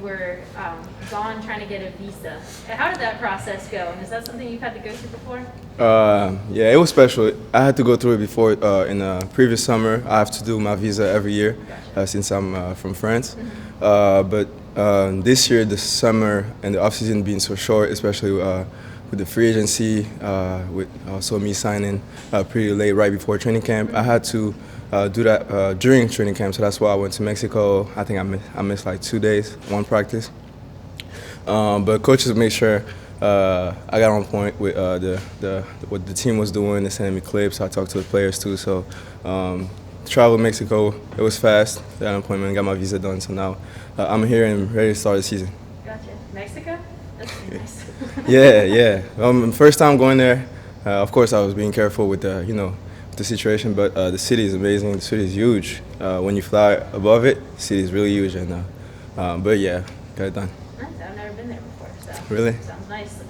were gone trying to get a visa. How did that process go? And is that something you've had to go through before? Yeah, it was special. I had to go through it before in the previous summer. I have to do my visa every year since I'm from France. But this year, the summer and the off-season being so short, especially with the free agency, with also me signing pretty late right before training camp, I had to do that during training camp. So that's why I went to Mexico. I think I missed like 2 days, one practice. But coaches made sure I got on point with what the team was doing. They sent me clips. I talked to the players too. So travel to Mexico, it was fast. Got an appointment, got my visa done. So now I'm here and ready to start the season. Gotcha. Mexico? That's nice. Yeah. First time going there. Of course, I was being careful with the situation, but the city is amazing. The city is huge. When you fly above it, the city is really huge. And but yeah, got it done. Nice. I've never been there before, so really sounds nice.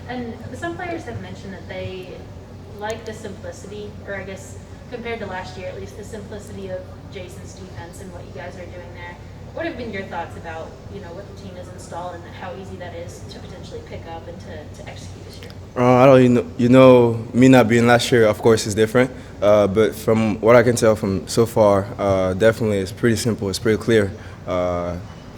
And some players have mentioned that they like the simplicity, or I guess compared to last year, at least the simplicity of Jason's defense and what you guys are doing there. What have been your thoughts about what the team has installed and how easy that is to potentially pick up and to execute this year? I don't me not being last year, of course, is different. But from what I can tell from so far, definitely it's pretty simple. It's pretty clear.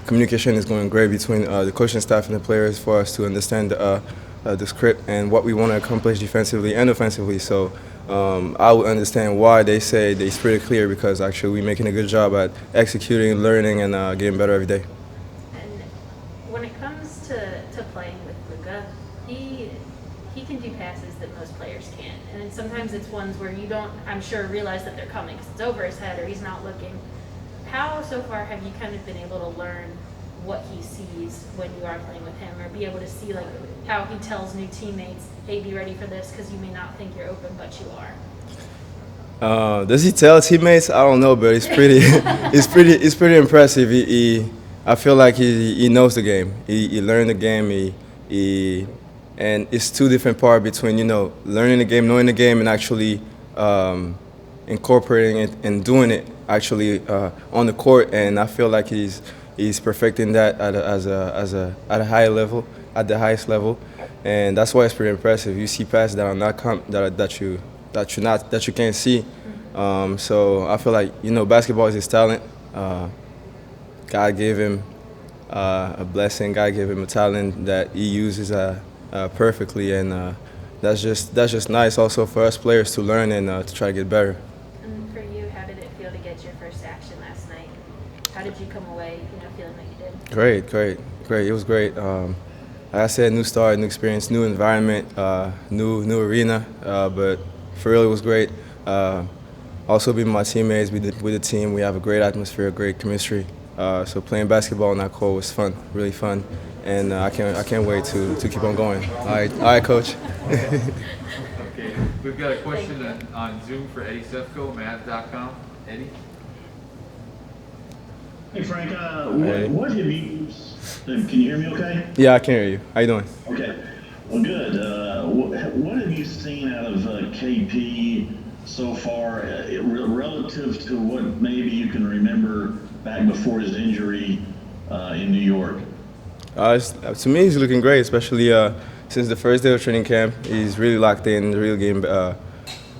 Communication is going great between the coaching staff and the players for us to understand the script and what we want to accomplish defensively and offensively. So I would understand why they say it's pretty clear, because actually we're making a good job at executing, learning, and getting better every day. And when it comes to playing with Luka, he can do passes that most players can't. And then sometimes it's ones where you don't, I'm sure, realize that they're coming because it's over his head or he's not looking. How so far have you kind of been able to learn what he sees when you are playing with him, or be able to see like how he tells new teammates, hey, be ready for this because you may not think you're open, but you are? Does he tell teammates? I don't know, but it's pretty, it's pretty impressive. I feel like he knows the game. He learned the game. And it's two different parts between learning the game, knowing the game, and actually incorporating it and doing it actually on the court. And I feel like he's perfecting that at a high level, at the highest level, and that's why it's pretty impressive. You see passes that are not that you can't see. So I feel like basketball is his talent. God gave him a blessing. God gave him a talent that he uses perfectly, and that's just nice also for us players to learn and to try to get better. And for you, how did it feel to get your first action last night? How did you come away, feeling like you did? Great. It was great. Like I said, new start, new experience, new environment, new arena. But for real, it was great. Also being with my teammates, with the team, we have a great atmosphere, great chemistry. So playing basketball on that court was fun, really fun, and I can't wait to keep on going. All right, Coach. Okay, we've got a question on Zoom for Eddie Sefko, Mavs.com. Eddie. Hey Frank, what have you? Can you hear me? Okay. Yeah, I can hear you. How you doing? Okay. Well, good. What have you seen out of KP so far, relative to what maybe you can remember back before his injury in New York? To me, he's looking great, especially since the first day of training camp. He's really locked in, the real game,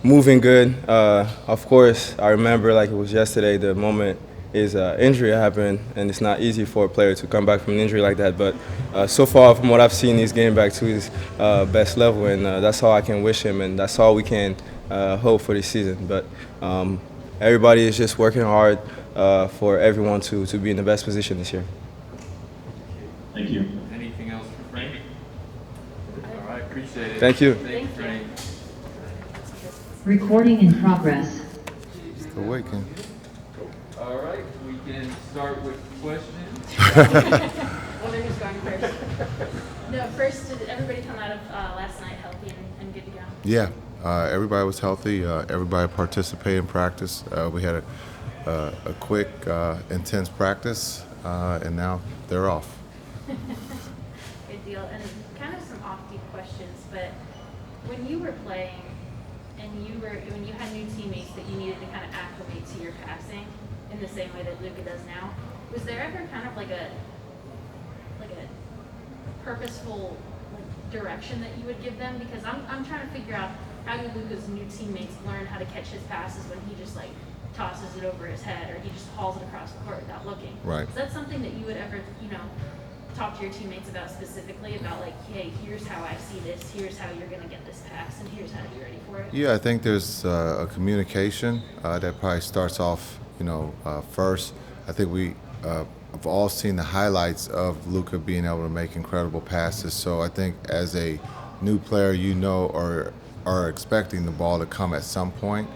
moving good. Of course, I remember like it was yesterday, the moment his injury happened, and it's not easy for a player to come back from an injury like that. But so far, from what I've seen, he's getting back to his best level, and that's all I can wish him, and that's all we can hope for this season. But everybody is just working hard for everyone to be in the best position this year. Thank you. Anything else for Frank? All right, appreciate it. Thank you. Thank you, Frank. Recording in progress. Still waking. All right, we can start with questions. Wonder who's going first. No, first, did everybody come out of last night healthy and good to go? Yeah, everybody was healthy. Everybody participated in practice. We had a quick, intense practice, and now they're off. Good deal. And kind of some off-deep questions, but when you were playing and when you had new teammates that you needed to kind of acclimate to your passing in the same way that Luka does now, was there ever kind of like a purposeful direction that you would give them? Because I'm trying to figure out how do Luka's new teammates learn how to catch his passes when he just tosses it over his head or he just hauls it across the court without looking. Right. Is that something that you would ever, talk to your teammates about specifically about hey, here's how I see this, here's how you're going to get this pass, and here's how to be ready for it? Yeah, I think there's a communication that probably starts off, first. I think we have all seen the highlights of Luka being able to make incredible passes. So I think as a new player, or are expecting the ball to come at some point.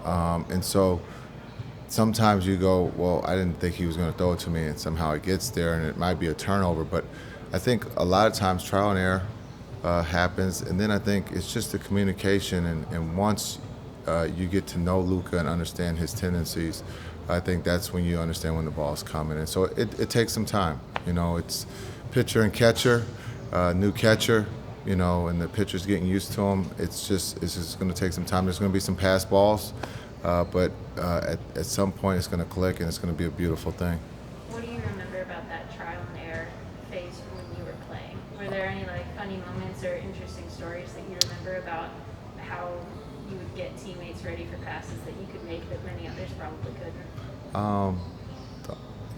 And so sometimes you go, well, I didn't think he was going to throw it to me, and somehow it gets there, and it might be a turnover. But I think a lot of times trial and error happens, and then I think it's just the communication. And once you get to know Luka and understand his tendencies, I think that's when you understand when the ball's coming. And so it takes some time. It's pitcher and catcher, new catcher, and the pitcher's getting used to him. It's just going to take some time. There's going to be some pass balls, but at some point it's going to click, and it's going to be a beautiful thing. What do you remember about that trial and error phase when you were playing? Were there any funny moments or interesting stories that you remember about how you would get teammates ready for passes that you could make that many others probably couldn't?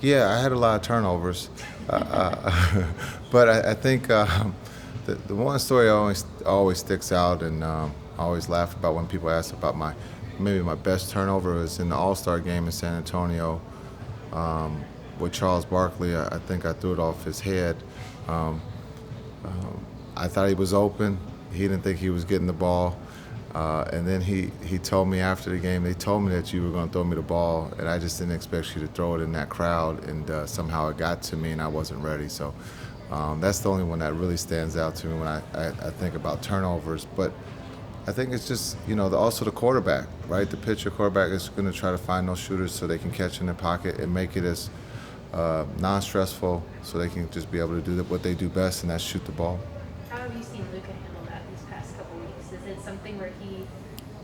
Yeah, I had a lot of turnovers, but I think the one story always sticks out, and I always laugh about when people ask about maybe my best turnover was in the All-Star game in San Antonio with Charles Barkley. I think I threw it off his head. I thought he was open. He didn't think he was getting the ball. And then he told me after the game, they told me that you were going to throw me the ball, and I just didn't expect you to throw it in that crowd, and somehow it got to me, and I wasn't ready. So that's the only one that really stands out to me when I think about turnovers. But I think it's just, also the quarterback, right? The pitcher quarterback is going to try to find those shooters so they can catch in the pocket and make it as non-stressful so they can just be able to do what they do best, and that's shoot the ball. How have you seen Luka handle that these past couple weeks? Is it something where he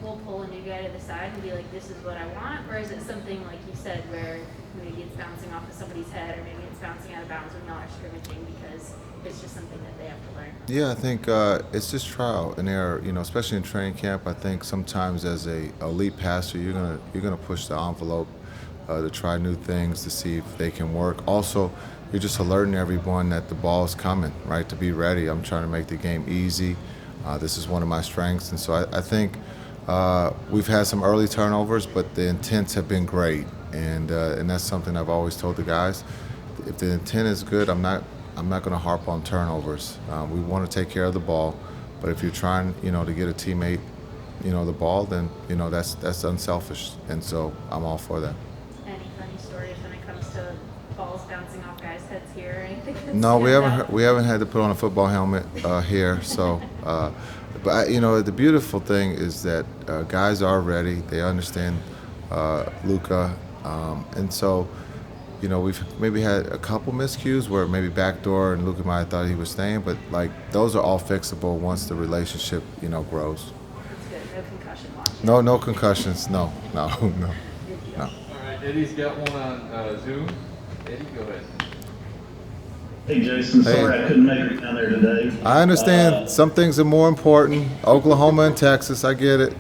will pull a new guy to the side and be like, this is what I want? Or is it something, like you said, where maybe it's bouncing off of somebody's head or maybe it's bouncing out of bounds when y'all are scrimmaging because it's just something that they have to learn? Yeah, I think it's just trial and error. Especially in training camp, I think sometimes as a elite passer, you're gonna push the envelope to try new things to see if they can work. Also, you're just alerting everyone that the ball's coming, right? To be ready. I'm trying to make the game easy. This is one of my strengths, and so I think we've had some early turnovers, but the intents have been great, and that's something I've always told the guys. If the intent is good, I'm not going to harp on turnovers. We want to take care of the ball, but if you're trying, to get a teammate, the ball, then that's unselfish, and so I'm all for that. Any funny stories when it comes to balls bouncing off guys' heads here or anything? No, we haven't had to put on a football helmet here. So, but the beautiful thing is that guys are ready. They understand Luka, and so we've maybe had a couple miscues where maybe backdoor and Luka might have thought he was staying, but those are all fixable once the relationship grows. That's good. No concussion watch. No concussions. No. Good deal. No. All right, Eddie's got one on Zoom. Eddie, go ahead. Hey, Jason. Sorry I couldn't make it down there today. I understand some things are more important. Oklahoma and Texas, I get it.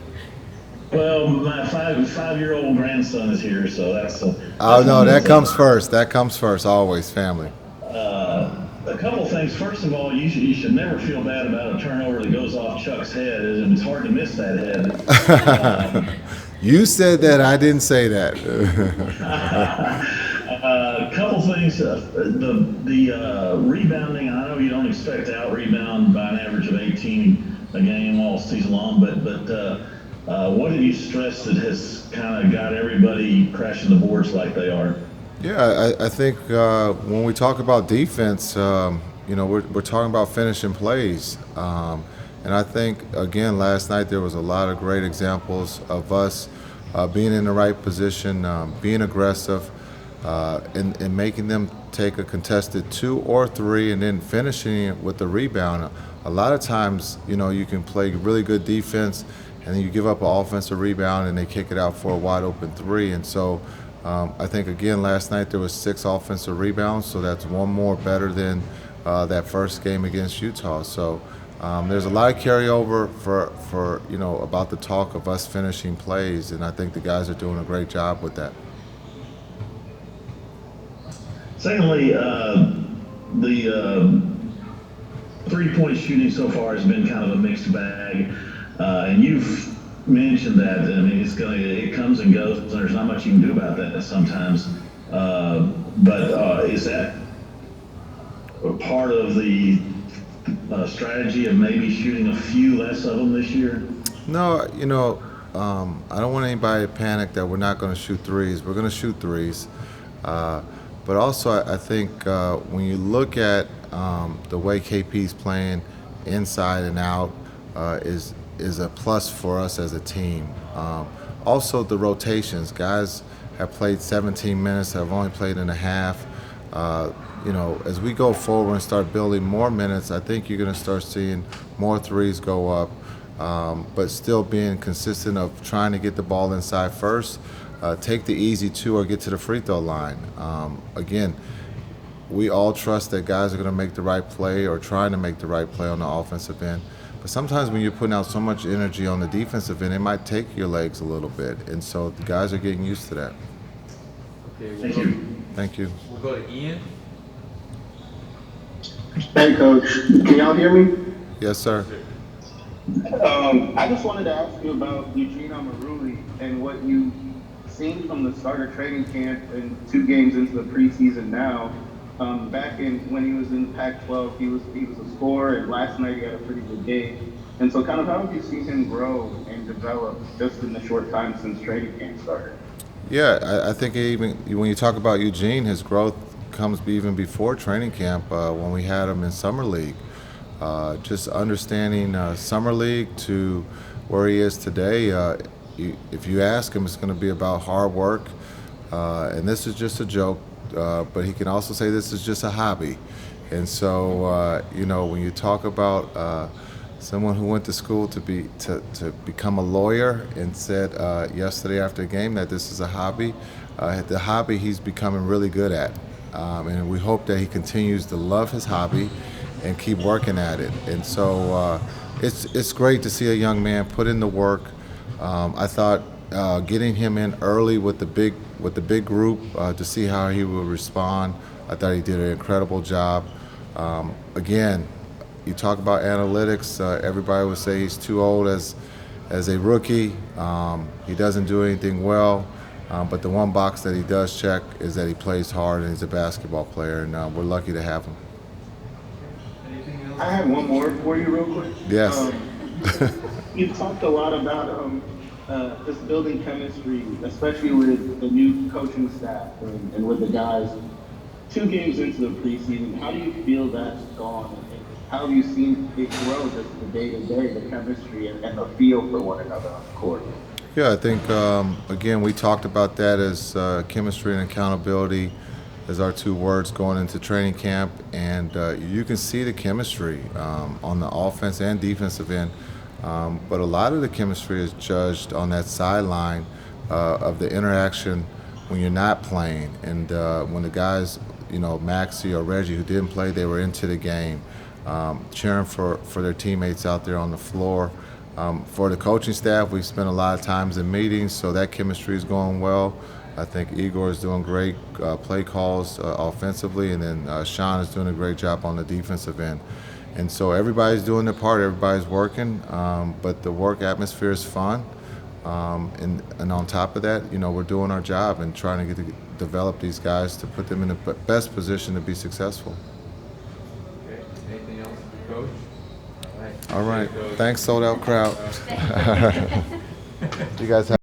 Well, my five-year-old grandson is here, so that's. Oh no, that comes first. That comes first. Always family. A couple things. First of all, you should never feel bad about a turnover that goes off Chuck's head. It's hard to miss that head. You said that. I didn't say that. A couple things. The rebounding. I know you don't expect to out-rebound by an average of 18 a game all season long, but what have you stressed that has kind of got everybody crashing the boards like they are? Yeah, I think when we talk about defense, we're talking about finishing plays. And I think, again, last night there was a lot of great examples of us being in the right position, being aggressive, and making them take a contested 2 or 3 and then finishing it with the rebound. A lot of times, you can play really good defense and then you give up an offensive rebound and they kick it out for a wide open 3. And so I think, again, last night there was 6 offensive rebounds, so that's one more better than that first game against Utah. So there's a lot of carryover for about the talk of us finishing plays, and I think the guys are doing a great job with that. Secondly, the three-point shooting so far has been kind of a mixed bag, and you've mentioned that. I mean, it comes and goes, and there's not much you can do about that sometimes. But is that a part of the strategy of maybe shooting a few less of them this year? No, I don't want anybody to panic that we're not going to shoot threes. We're going to shoot threes. But also, I think when you look at the way KP's playing inside and out is a plus for us as a team. Also, the rotations. Guys have played 17 minutes, have only played in a half. As we go forward and start building more minutes, I think you're going to start seeing more threes go up, but still being consistent of trying to get the ball inside first, take the easy two or get to the free throw line. Again, we all trust that guys are going to make the right play or trying to make the right play on the offensive end. But sometimes when you're putting out so much energy on the defensive end, it might take your legs a little bit. And so the guys are getting used to that. Okay, Thank you. Thank you. We'll go to Ian. Hey, Coach. Can y'all hear me? Yes, sir. I just wanted to ask you about Eugene Omoruyi and what you've seen from the start of training camp and 2 games into the preseason now. Back when he was in Pac-12, he was a scorer, and last night he had a pretty good game. And so kind of how have you seen him grow and develop just in the short time since training camp started? Yeah, I think even when you talk about Eugene, his growth comes even before training camp when we had him in Summer League. Just understanding Summer League to where he is today, if you ask him, it's going to be about hard work. And this is just a joke, but he can also say this is just a hobby. And so, when you talk about someone who went to school to become a lawyer and said yesterday after a game that this is a hobby, the hobby he's becoming really good at. And we hope that he continues to love his hobby and keep working at it. And so it's great to see a young man put in the work. I thought getting him in early with the big group to see how he would respond, I thought he did an incredible job. Again, you talk about analytics. Everybody would say he's too old as a rookie. He doesn't do anything well. But the one box that he does check is that he plays hard and he's a basketball player, and we're lucky to have him. I have one more for you real quick. Yes. You've talked a lot about just building chemistry, especially with the new coaching staff and with the guys. 2 games into the preseason, how do you feel that's gone? How have you seen it grow just the day-to-day, the chemistry and the feel for one another on the court? Yeah, I think, again, we talked about that as chemistry and accountability as our 2 words going into training camp. And you can see the chemistry on the offense and defensive end. But a lot of the chemistry is judged on that sideline of the interaction when you're not playing. And when the guys, Maxey or Reggie, who didn't play, they were into the game, cheering for their teammates out there on the floor. For the coaching staff, we've spent a lot of times in meetings, so that chemistry is going well. I think Igor is doing great play calls offensively, and then Sean is doing a great job on the defensive end. And so everybody's doing their part, everybody's working, but the work atmosphere is fun. And on top of that, we're doing our job and trying to develop these guys to put them in the best position to be successful. Okay, anything else, Coach? All right. Thanks, sold out crowd. You guys have